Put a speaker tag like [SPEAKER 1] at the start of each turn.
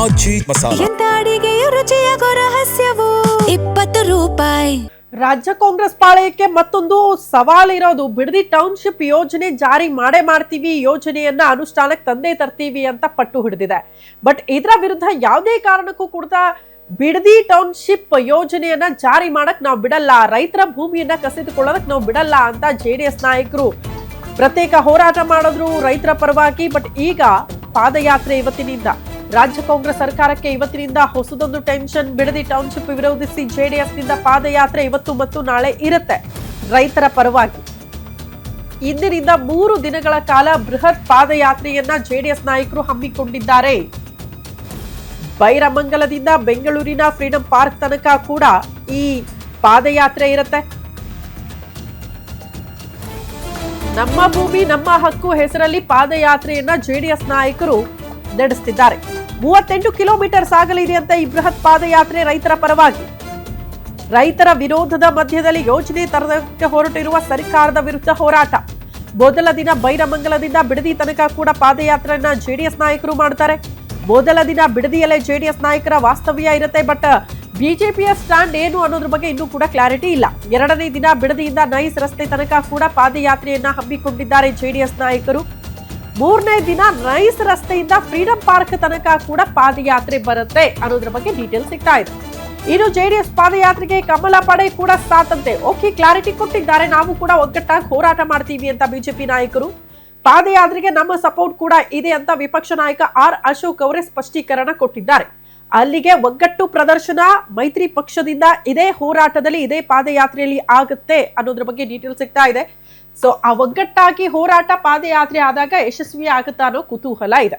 [SPEAKER 1] ಆಜಿ ಮಸಾಲ.
[SPEAKER 2] ಎಂತ ಅಡಿಗೆಯ ರುಚಿಯಾಗೋ ರಹಸ್ಯವು 20 ರೂಪಾಯಿ.
[SPEAKER 3] ರಾಜ್ಯ ಕಾಂಗ್ರೆಸ್ ಪಾಳೆಯಕ್ಕೆ ಮತ್ತೊಂದು ಸವಾಲಿರೋದು. ಬಿಡದಿ ಟೌನ್ಶಿಪ್ ಯೋಜನೆ ಜಾರಿ ಮಾಡ್ತೀವಿ, ಯೋಜನೆಯನ್ನ ಅನುಷ್ಠಾನಕ್ಕೆ ತಂದೆ ತರ್ತೀವಿ ಅಂತ ಪಟ್ಟು ಹಿಡಿದಿದೆ. ಬಟ್ ಇದರ ವಿರುದ್ಧ ಯಾವುದೇ ಕಾರಣಕ್ಕೂ ಕೂಡ ಬಿಡದಿ ಟೌನ್ಶಿಪ್ ಯೋಜನೆಯನ್ನ ಜಾರಿ ಮಾಡಕ್ ನಾವು ಬಿಡಲ್ಲ, ರೈತರ ಭೂಮಿಯನ್ನ ಕಸಿದುಕೊಳ್ಳೋದಕ್ಕೆ ನಾವು ಬಿಡಲ್ಲ ಅಂತ ಜೆಡಿಎಸ್ ನಾಯಕರು ಪ್ರತ್ಯೇಕ ಹೋರಾಟ ಮಾಡಿದ್ರು ರೈತರ ಪರವಾಗಿ. ಬಟ್ ಈಗ ಪಾದಯಾತ್ರೆ ಇವತ್ತಿನಿಂದ ರಾಜ್ಯ ಕಾಂಗ್ರೆಸ್ ಸರ್ಕಾರಕ್ಕೆ ಇವತ್ತಿನಿಂದ ಹೊಸದೊಂದು ಟೆನ್ಷನ್. ಬಿಡದಿ ಟೌನ್ಶಿಪ್ ವಿರೋಧಿಸಿ ಜೆಡಿಎಸ್ ನಿಂದ ಪಾದಯಾತ್ರೆ ಇವತ್ತು ಮತ್ತು ನಾಳೆ ಇರುತ್ತೆ ರೈತರ ಪರವಾಗಿ. ಇಂದಿನಿಂದ 3 ದಿನಗಳ ಕಾಲ ಬೃಹತ್ ಪಾದಯಾತ್ರೆಯನ್ನ ಜೆಡಿಎಸ್ ನಾಯಕರು ಹಮ್ಮಿಕೊಂಡಿದ್ದಾರೆ. ಬೈರಮಂಗಲದಿಂದ ಬೆಂಗಳೂರಿನ ಫ್ರೀಡಂ ಪಾರ್ಕ್ ತನಕ ಕೂಡ ಈ ಪಾದಯಾತ್ರೆ ಇರುತ್ತೆ. ನಮ್ಮ ಭೂಮಿ ನಮ್ಮ ಹಕ್ಕು ಹೆಸರಲ್ಲಿ ಪಾದಯಾತ್ರೆಯನ್ನ ಜೆಡಿಎಸ್ ನಾಯಕರು ನಡೆಸುತ್ತಿದ್ದಾರೆ. 38 ಕಿಲೋಮೀಟರ್ ಸಾಗಲಿದೆ ಅಂತ ಈ ಬೃಹತ್ ಪಾದಯಾತ್ರೆ ರೈತರ ಪರವಾಗಿ. ರೈತರ ವಿರೋಧದ ಮಧ್ಯದಲ್ಲಿ ಯೋಜನೆ ತರಕ್ಕೆ ಹೊರಟಿರುವ ಸರ್ಕಾರದ ವಿರುದ್ಧ ಹೋರಾಟ. ಮೊದಲ ದಿನ ಬೈರಮಂಗಲದಿಂದ ಬಿಡದಿ ತನಕ ಕೂಡ ಪಾದಯಾತ್ರೆಯನ್ನ ಜೆಡಿಎಸ್ ನಾಯಕರು ಮಾಡ್ತಾರೆ. ಮೊದಲ ದಿನ ಬಿಡದಿಯಲ್ಲೇ ಜೆಡಿಎಸ್ ನಾಯಕರ ವಾಸ್ತವ್ಯ ಇರುತ್ತೆ. ಬಟ್ ಬಿಜೆಪಿಯ ಸ್ಟ್ಯಾಂಡ್ ಏನು ಅನ್ನೋದ್ರ ಬಗ್ಗೆ ಇನ್ನೂ ಕೂಡ ಕ್ಲಾರಿಟಿ ಇಲ್ಲ. 2ನೇ ದಿನ ಬಿಡದಿಯಿಂದ ನೈಸ್ ರಸ್ತೆ ತನಕ ಕೂಡ ಪಾದಯಾತ್ರೆಯನ್ನ ಹಮ್ಮಿಕೊಂಡಿದ್ದಾರೆ ಜೆಡಿಎಸ್ ನಾಯಕರು. 3ನೇ ದಿನ ನೈಸ್ ರಸ್ತೆಯಿಂದ ಫ್ರೀಡಂ ಪಾರ್ಕ್ ತನಕ ಕೂಡ ಪಾದಯಾತ್ರೆ ಬರುತ್ತೆ ಅನ್ನೋದ್ರ ಬಗ್ಗೆ ಡೀಟೇಲ್ ಸಿಗ್ತಾ ಇದೆ. ಇನ್ನು ಜೆಡಿಎಸ್ ಪಾದಯಾತ್ರೆಗೆ ಕಮಲ ಪಡೆ ಕೂಡ ಸಾತಂತೆ. ಓಕೆ, ಕ್ಲಾರಿಟಿ ಕೊಟ್ಟಿದ್ದಾರೆ, ನಾವು ಕೂಡ ಒಗ್ಗಟ್ಟಾಗಿ ಹೋರಾಟ ಮಾಡ್ತೀವಿ ಅಂತ ಬಿಜೆಪಿ ನಾಯಕರು. ಪಾದಯಾತ್ರೆಗೆ ನಮ್ಮ ಸಪೋರ್ಟ್ ಕೂಡ ಇದೆ ಅಂತ ವಿಪಕ್ಷ ನಾಯಕ ಆರ್ ಅಶೋಕ್ ಅವರೇ ಸ್ಪಷ್ಟೀಕರಣ ಕೊಟ್ಟಿದ್ದಾರೆ. ಅಲ್ಲಿಗೆ ಒಗ್ಗಟ್ಟು ಪ್ರದರ್ಶನ ಮೈತ್ರಿ ಪಕ್ಷದಿಂದ ಇದೇ ಹೋರಾಟದಲ್ಲಿ ಇದೇ ಪಾದಯಾತ್ರೆಯಲ್ಲಿ ಆಗುತ್ತೆ ಅನ್ನೋದ್ರ ಬಗ್ಗೆ ಡೀಟೇಲ್ ಸಿಗ್ತಾ ಇದೆ. ಸೊ ಆ ಒಗ್ಗಟ್ಟಾಗಿ ಹೋರಾಟ ಪಾದಯಾತ್ರೆ ಆದಾಗ ಯಶಸ್ವಿ ಆಗುತ್ತಾ ಅನ್ನೋ ಕುತೂಹಲ ಇದೆ.